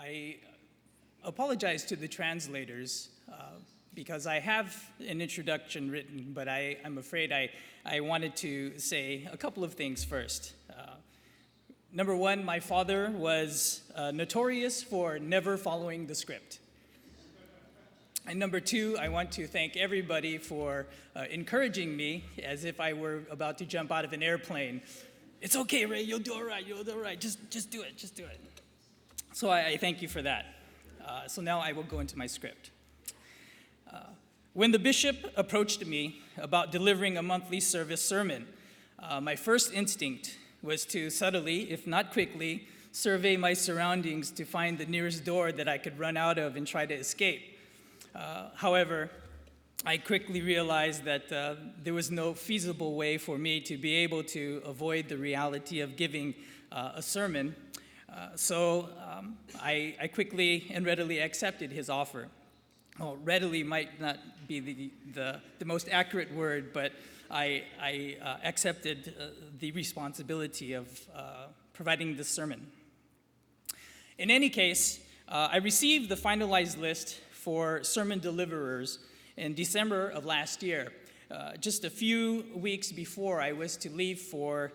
I apologize to the translators because I have an introduction written, but I'm afraid I wanted to say a couple of things first. Number one, my father was notorious for never following the script. And number two, I want to thank everybody for encouraging me as if I were about to jump out of an airplane. It's okay, Ray, you'll do all right, just do it. So I thank you for that. So now I will go into my script. When the bishop approached me about delivering a monthly service sermon, my first instinct was to subtly, if not quickly, survey my surroundings to find the nearest door that I could run out of and try to escape. However, I quickly realized that there was no feasible way for me to be able to avoid the reality of giving a sermon. So I quickly and readily accepted his offer. Well, readily might not be the most accurate word, but I accepted the responsibility of providing this sermon. In any case, I received the finalized list for sermon deliverers in December of last year, just a few weeks before I was to leave for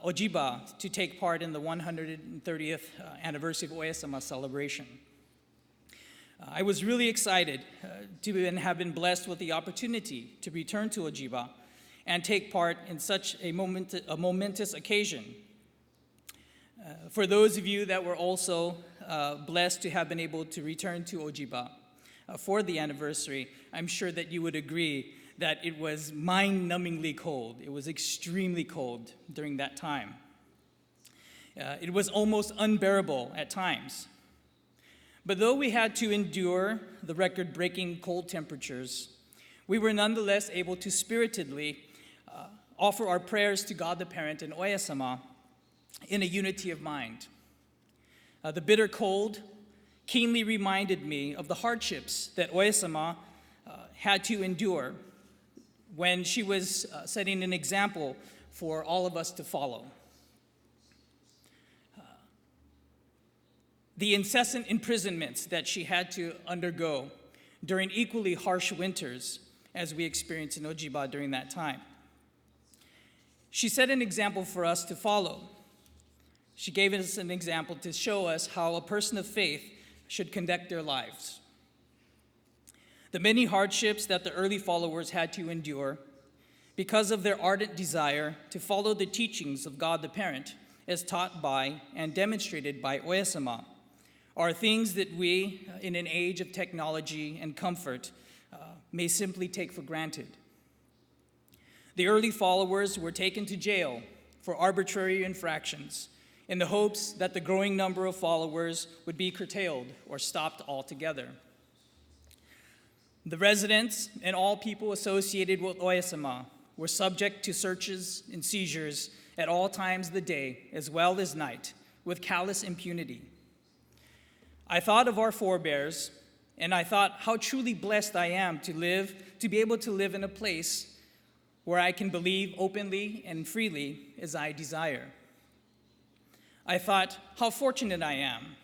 Ojiba to take part in the 130th anniversary of Oya-sama celebration. I was really excited to have been blessed with the opportunity to return to Ojiba and take part in such a momentous occasion. For those of you that were also blessed to have been able to return to Ojiba for the anniversary, I'm sure that you would agree that it was mind-numbingly cold. It was extremely cold during that time. It was almost unbearable at times. But though we had to endure the record-breaking cold temperatures, we were nonetheless able to spiritedly offer our prayers to God the Parent and Oya-sama in a unity of mind. The bitter cold keenly reminded me of the hardships that Oya-sama had to endure when she was setting an example for all of us to follow. The incessant imprisonments that she had to undergo during equally harsh winters as we experienced in Ojiba during that time. She set an example for us to follow. She gave us an example to show us how a person of faith should conduct their lives. The many hardships that the early followers had to endure because of their ardent desire to follow the teachings of God the Parent as taught by and demonstrated by Oya-sama are things that we, in an age of technology and comfort, may simply take for granted. The early followers were taken to jail for arbitrary infractions in the hopes that the growing number of followers would be curtailed or stopped altogether. The residents and all people associated with Oya-sama were subject to searches and seizures at all times of the day as well as night with callous impunity. I thought of our forebears, and I thought how truly blessed I am to be able to live in a place where I can believe openly and freely as I desire. I thought how fortunate I am.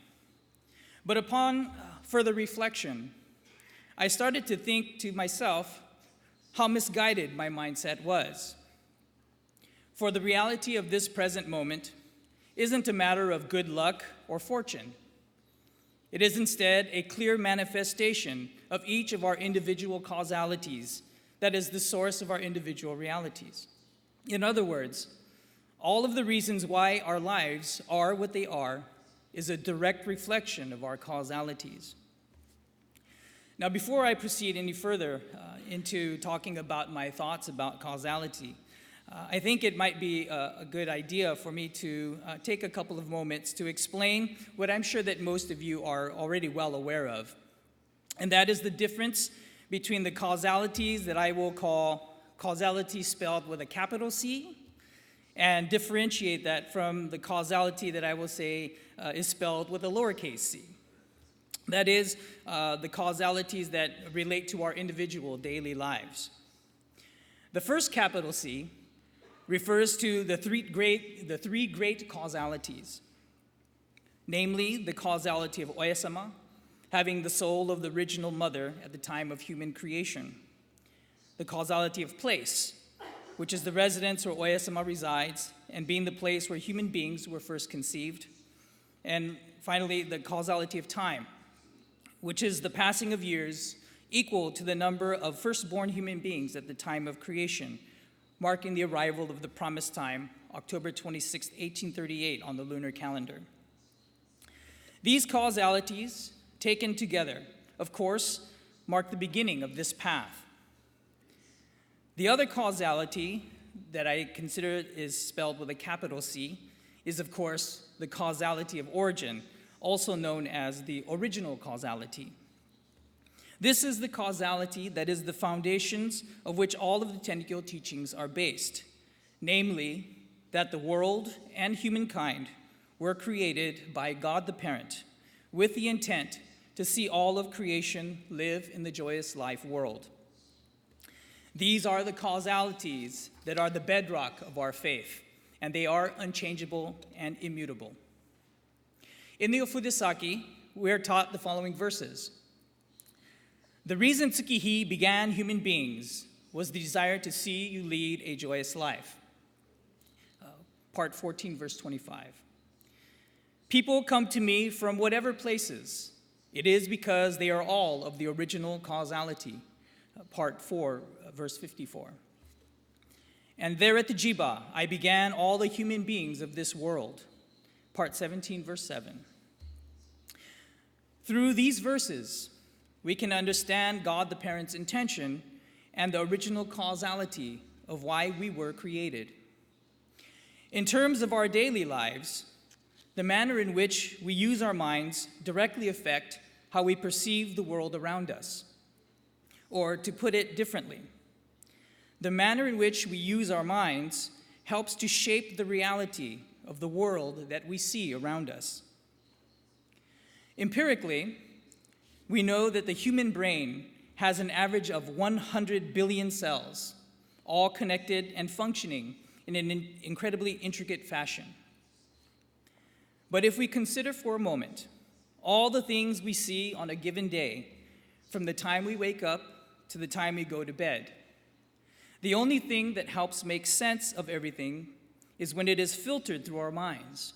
But upon further reflection, I started to think to myself how misguided my mindset was. For the reality of this present moment isn't a matter of good luck or fortune. It is instead a clear manifestation of each of our individual causalities that is the source of our individual realities. In other words, all of the reasons why our lives are what they are is a direct reflection of our causalities. Now, before I proceed any further into talking about my thoughts about causality, I think it might be a good idea for me to take a couple of moments to explain what I'm sure that most of you are already well aware of, and that is the difference between the causalities that I will call causality spelled with a capital C, and differentiate that from the causality that I will say is spelled with a lowercase c. That is, the causalities that relate to our individual daily lives. The first capital C refers to the three great causalities. namely the causality of Oya-sama, having the soul of the original mother at the time of human creation, the causality of place, which is the residence where Oya-sama resides and being the place where human beings were first conceived, and finally the causality of time, which is the passing of years equal to the number of firstborn human beings at the time of creation, marking the arrival of the promised time, October 26, 1838, on the lunar calendar. These causalities, taken together, of course, mark the beginning of this path. The other causality that I consider is spelled with a capital C is, of course, the causality of origin, also known as the original causality. This is the causality that is the foundations of which all of the Tenrikyo teachings are based, namely that the world and humankind were created by God the Parent with the intent to see all of creation live in the joyous life world. These are the causalities that are the bedrock of our faith, and they are unchangeable and immutable. In the Ofudesaki, we are taught the following verses. The reason Tsukihi began human beings was the desire to see you lead a joyous life. Part 14, verse 25. People come to me from whatever places. It is because they are all of the original causality. Part 4, verse 54. And there at the Jiba, I began all the human beings of this world. Part 17, verse 7. Through these verses, we can understand God the Parent's intention and the original causality of why we were created. In terms of our daily lives, the manner in which we use our minds directly affect how we perceive the world around us. Or to put it differently, the manner in which we use our minds helps to shape the reality of the world that we see around us. Empirically, we know that the human brain has an average of 100 billion cells, all connected and functioning in an incredibly intricate fashion. But if we consider for a moment all the things we see on a given day, from the time we wake up to the time we go to bed, the only thing that helps make sense of everything is when it is filtered through our minds,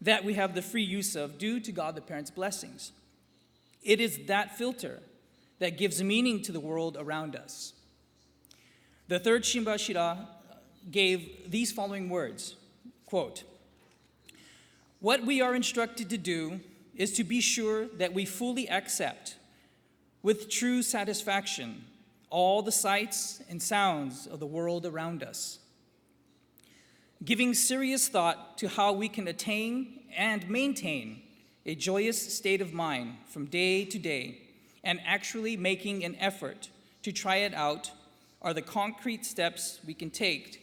that we have the free use of due to God the Parent's blessings. It is that filter that gives meaning to the world around us. The third Shimbashira gave these following words, quote, "What we are instructed to do is to be sure that we fully accept, with true satisfaction, all the sights and sounds of the world around us, giving serious thought to how we can attain and maintain a joyous state of mind from day to day, and actually making an effort to try it out are the concrete steps we can take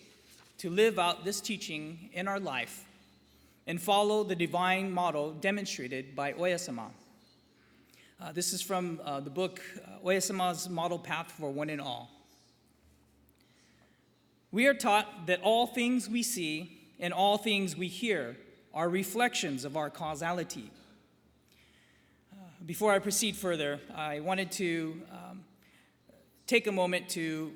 to live out this teaching in our life and follow the divine model demonstrated by Oya-sama." This is from the book Oya-sama's Model Path for One and All. We are taught that all things we see and all things we hear are reflections of our causality. Before I proceed further, I wanted to take a moment to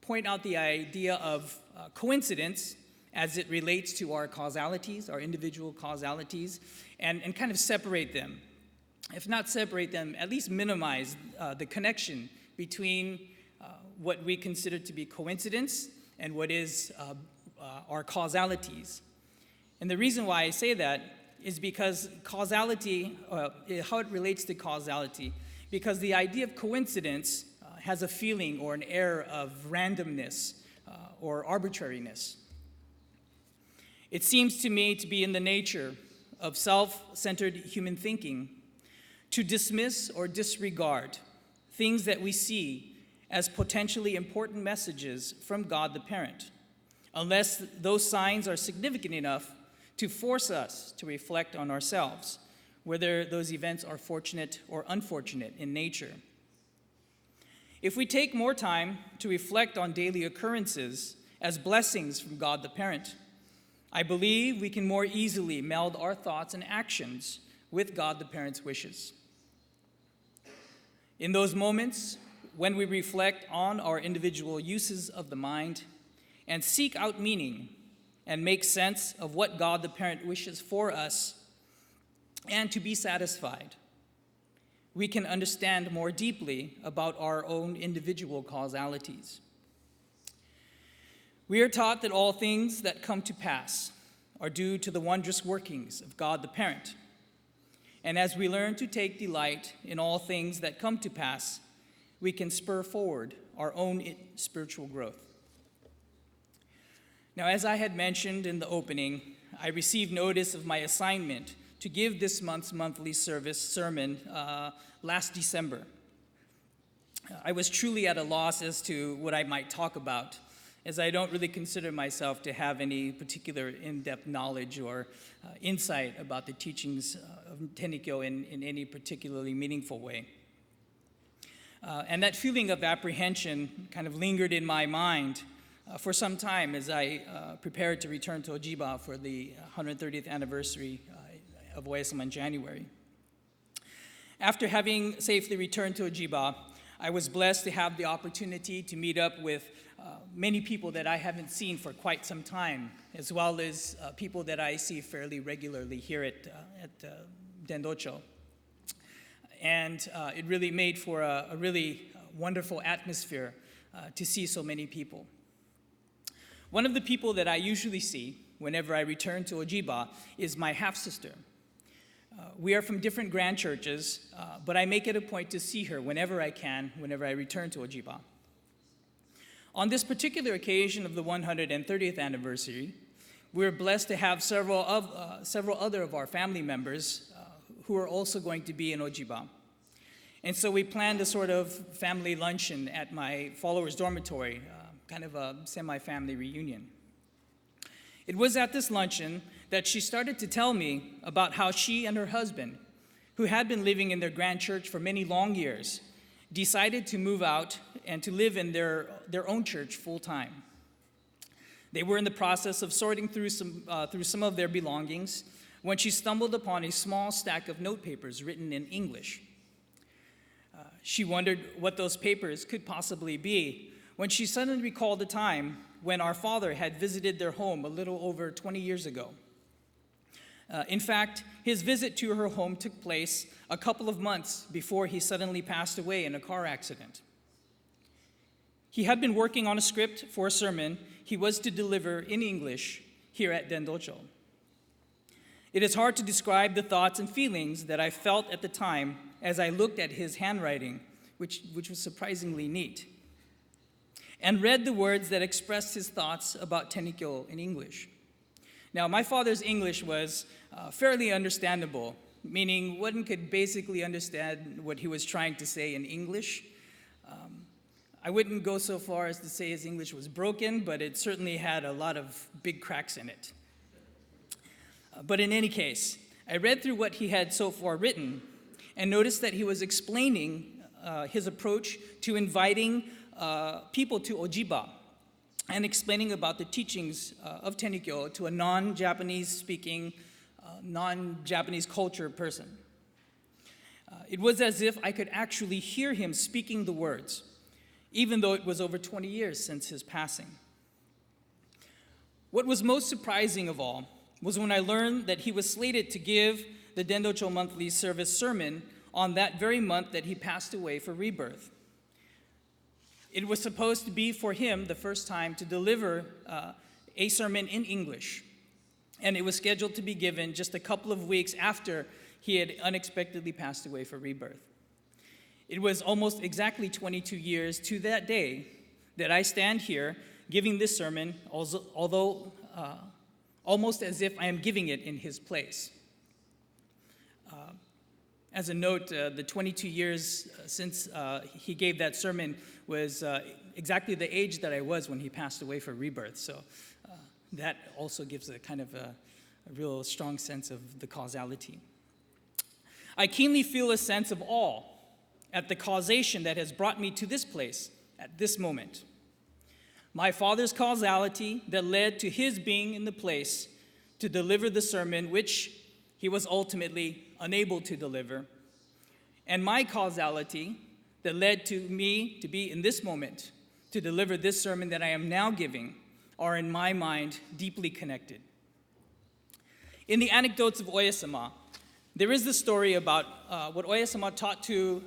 point out the idea of coincidence as it relates to our causalities, our individual causalities, and kind of separate them. If not separate them, at least minimize the connection between what we consider to be coincidence and what is our causalities. And the reason why I say that is because causality, how it relates to causality, because the idea of coincidence has a feeling or an air of randomness or arbitrariness. It seems to me to be in the nature of self-centered human thinking to dismiss or disregard things that we see as potentially important messages from God the Parent, unless those signs are significant enough to force us to reflect on ourselves, whether those events are fortunate or unfortunate in nature. If we take more time to reflect on daily occurrences as blessings from God the Parent, I believe we can more easily meld our thoughts and actions with God the Parent's wishes. In those moments, when we reflect on our individual uses of the mind and seek out meaning and make sense of what God the Parent wishes for us and to be satisfied, we can understand more deeply about our own individual causalities. We are taught that all things that come to pass are due to the wondrous workings of God the Parent. And as we learn to take delight in all things that come to pass, we can spur forward our own spiritual growth. Now, as I had mentioned in the opening, I received notice of my assignment to give this month's monthly service sermon last December. I was truly at a loss as to what I might talk about, as I don't really consider myself to have any particular in-depth knowledge or insight about the teachings of Tenrikyo in any particularly meaningful way. And that feeling of apprehension kind of lingered in my mind for some time as I prepared to return to Ojiba for the 130th anniversary of Oesama in January. After having safely returned to Ojiba, I was blessed to have the opportunity to meet up with many people that I haven't seen for quite some time, as well as people that I see fairly regularly here at Dendocho. And it really made for a really wonderful atmosphere to see so many people. One of the people that I usually see whenever I return to Ojiba is my half-sister. We are from different grand churches, but I make it a point to see her whenever I can, whenever I return to Ojiba. On this particular occasion of the 130th anniversary, we're blessed to have several other of our family members who are also going to be in Ojiba. And so we planned a sort of family luncheon at my followers' dormitory, kind of a semi-family reunion. It was at this luncheon that she started to tell me about how she and her husband, who had been living in their grand church for many long years, decided to move out and to live in their own church full-time. They were in the process of sorting through some of their belongings when she stumbled upon a small stack of note papers written in English. She wondered what those papers could possibly be when she suddenly recalled a time when our father had visited their home a little over 20 years ago. In fact, his visit to her home took place a couple of months before he suddenly passed away in a car accident. He had been working on a script for a sermon he was to deliver in English here at Dendocho. It is hard to describe the thoughts and feelings that I felt at the time as I looked at his handwriting, which was surprisingly neat, and read the words that expressed his thoughts about Tenrikyo in English. Now, my father's English was fairly understandable, meaning one could basically understand what he was trying to say in English. I wouldn't go so far as to say his English was broken, but it certainly had a lot of big cracks in it. But in any case, I read through what he had so far written and noticed that he was explaining his approach to inviting people to Ojiba and explaining about the teachings of Tenrikyo to a non-Japanese speaking, non-Japanese culture person. It was as if I could actually hear him speaking the words, even though it was over 20 years since his passing. What was most surprising of all was when I learned that he was slated to give the Dendocho monthly service sermon on that very month that he passed away for rebirth. It was supposed to be for him the first time to deliver a sermon in English, and it was scheduled to be given just a couple of weeks after he had unexpectedly passed away for rebirth. It was almost exactly 22 years to that day that I stand here giving this sermon, although almost as if I am giving it in his place. As a note, the 22 years since he gave that sermon was exactly the age that I was when he passed away for rebirth. So that also gives a kind of a real strong sense of the causality. I keenly feel a sense of awe at the causation that has brought me to this place at this moment. My father's causality that led to his being in the place to deliver the sermon which he was ultimately unable to deliver, and my causality that led to me to be in this moment to deliver this sermon that I am now giving are, in my mind, deeply connected. In the anecdotes of Oya-sama, there is the story about what Oya-sama taught to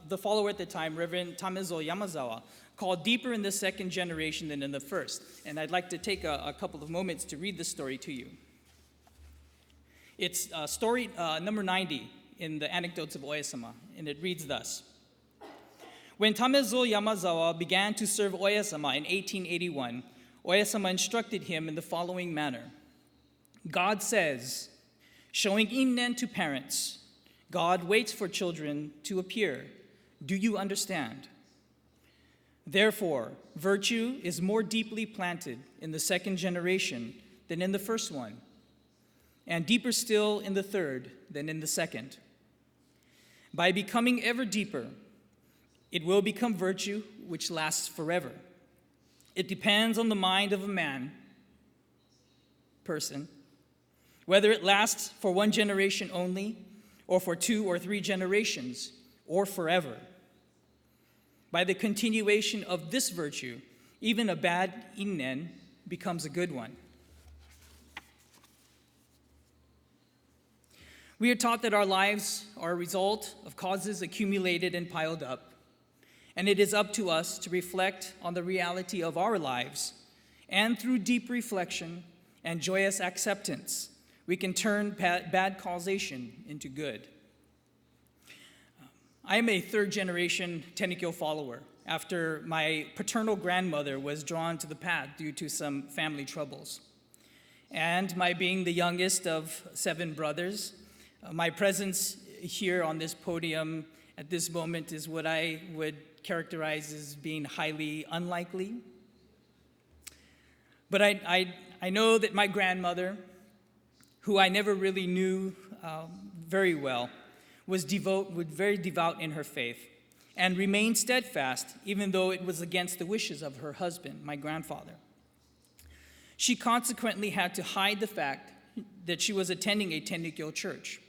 the follower at the time, Reverend Tamezo Yamazawa, called Deeper in the Second Generation Than in the First. And I'd like to take a couple of moments to read the story to you. It's story number 90 in the anecdotes of Oya-sama, and it reads thus. When Tamezo Yamazawa began to serve Oya-sama in 1881, Oya-sama instructed him in the following manner. God says, showing innen to parents, God waits for children to appear. Do you understand? Therefore, virtue is more deeply planted in the second generation than in the first one, and deeper still in the third than in the second. By becoming ever deeper, it will become virtue which lasts forever. It depends on the mind of a person, whether it lasts for one generation only, or for 2 or 3 generations, or forever. By the continuation of this virtue, even a bad innen becomes a good one. We are taught that our lives are a result of causes accumulated and piled up, and it is up to us to reflect on the reality of our lives, and through deep reflection and joyous acceptance, we can turn bad causation into good. I am a third-generation Tenrikyo follower after my paternal grandmother was drawn to the path due to some family troubles. And my being the youngest of 7 brothers, my presence here on this podium at this moment is what I would characterize as being highly unlikely. But I know that my grandmother, who I never really knew very well, was very devout in her faith and remained steadfast even though it was against the wishes of her husband, my grandfather. She consequently had to hide the fact that she was attending a Tenrikyo church.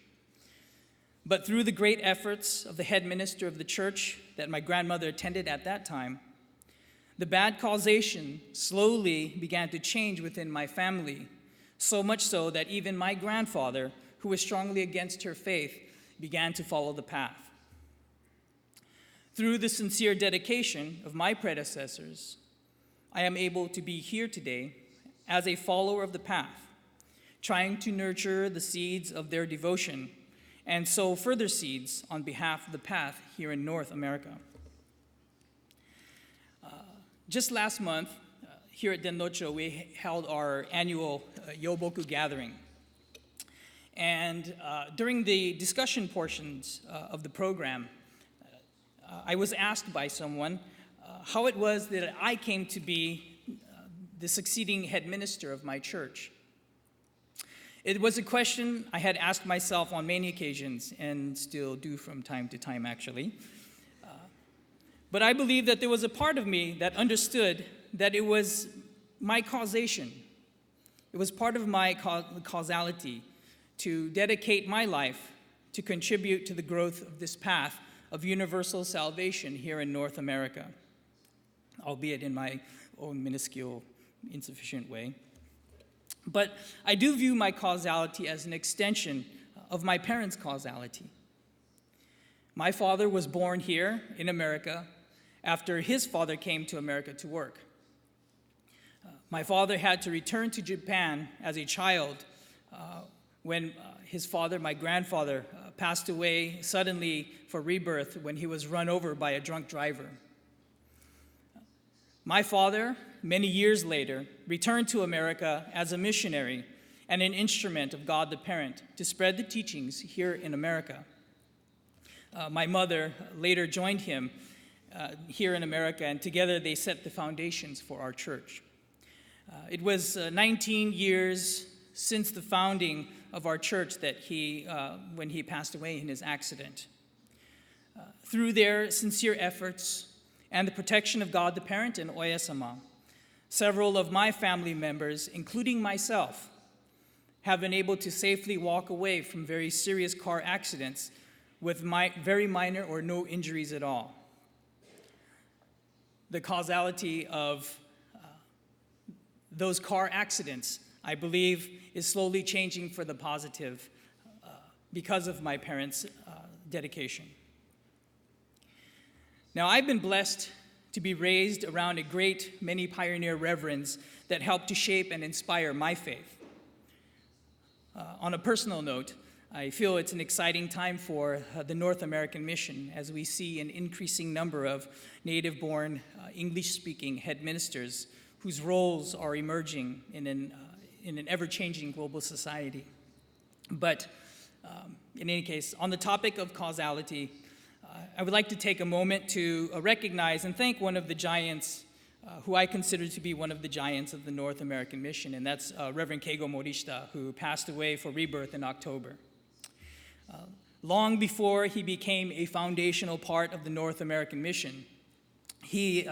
But through the great efforts of the head minister of the church that my grandmother attended at that time, the bad causation slowly began to change within my family, so much so that even my grandfather, who was strongly against her faith, began to follow the path. Through the sincere dedication of my predecessors, I am able to be here today as a follower of the path, trying to nurture the seeds of their devotion and sow further seeds on behalf of the path here in North America. Just last month, here at Dennocho, we held our annual Yoboku gathering. And during the discussion portions of the program, I was asked by someone how it was that I came to be the succeeding head minister of my church. It was a question I had asked myself on many occasions and still do from time to time, actually. But I believe that there was a part of me that understood that it was my causation. It was part of my causality to dedicate my life to contribute to the growth of this path of universal salvation here in North America, albeit in my own minuscule, insufficient way. But I do view my causality as an extension of my parents' causality. My father was born here in America after his father came to America to work. My father had to return to Japan as a child when his father, my grandfather, passed away suddenly for rebirth when he was run over by a drunk driver. My father, many years later, returned to America as a missionary and an instrument of God the Parent to spread the teachings here in America. My mother later joined him here in America, and together they set the foundations for our church. It was 19 years since the founding of our church that when he passed away in his accident. Through their sincere efforts and the protection of God the Parent and Oya-sama, several of my family members, including myself, have been able to safely walk away from very serious car accidents with very minor or no injuries at all. The causality of those car accidents, I believe, is slowly changing for the positive because of my parents' dedication. Now, I've been blessed to be raised around a great many pioneer reverends that helped to shape and inspire my faith. On a personal note, I feel it's an exciting time for the North American mission as we see an increasing number of native-born, English-speaking head ministers whose roles are emerging in an ever-changing global society. But in any case, on the topic of causality, I would like to take a moment to recognize and thank one of the giants who I consider to be one of the giants of the North American mission, and that's Reverend Keigo Morishita, who passed away for rebirth in October. Long before he became a foundational part of the North American mission, he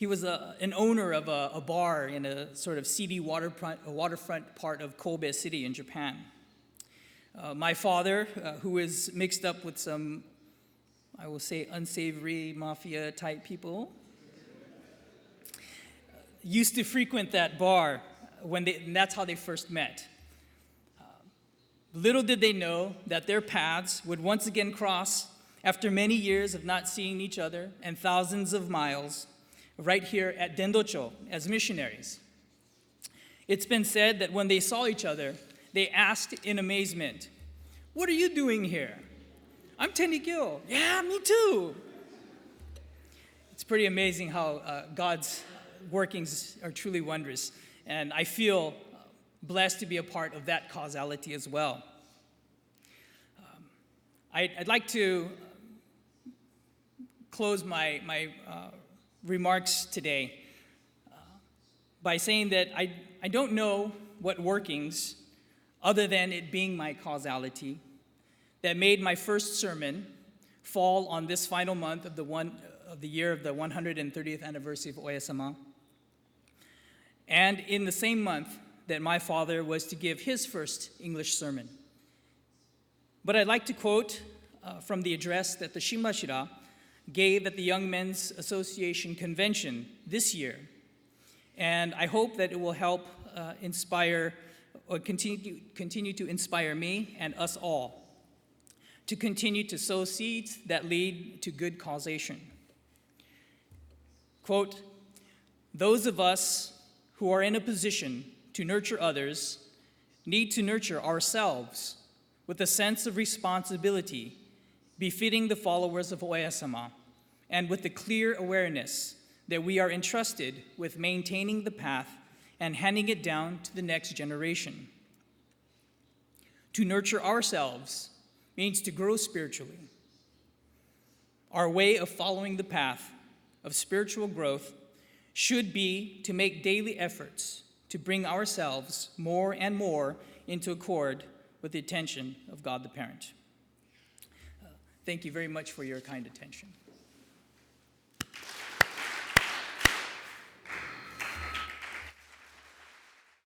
was an owner of a bar in a sort of seedy waterfront part of Kobe City in Japan. My father, who is mixed up with some, I will say, unsavory mafia-type people, used to frequent that bar and that's how they first met. Little did they know that their paths would once again cross after many years of not seeing each other and thousands of miles right here at Dendocho as missionaries. It's been said that when they saw each other, they asked in amazement, "What are you doing here?" "I'm Tenrikyo." "Yeah, me too." It's pretty amazing how God's workings are truly wondrous, and I feel blessed to be a part of that causality as well. I'd like to close my remarks today by saying that I don't know what workings, other than it being my causality, that made my first sermon fall on this final month of the year of the 130th anniversary of Oya-sama, and in the same month that my father was to give his first English sermon. But I'd like to quote from the address that the Shimbashira gave at the Young Men's Association convention this year, and I hope that it will help inspire or continue to inspire me and us all to continue to sow seeds that lead to good causation. Quote, "Those of us who are in a position to nurture others need to nurture ourselves with a sense of responsibility befitting the followers of Oya-sama, and with the clear awareness that we are entrusted with maintaining the path and handing it down to the next generation. To nurture ourselves means to grow spiritually. Our way of following the path of spiritual growth should be to make daily efforts to bring ourselves more and more into accord with the attention of God the Parent." Thank you very much for your kind attention.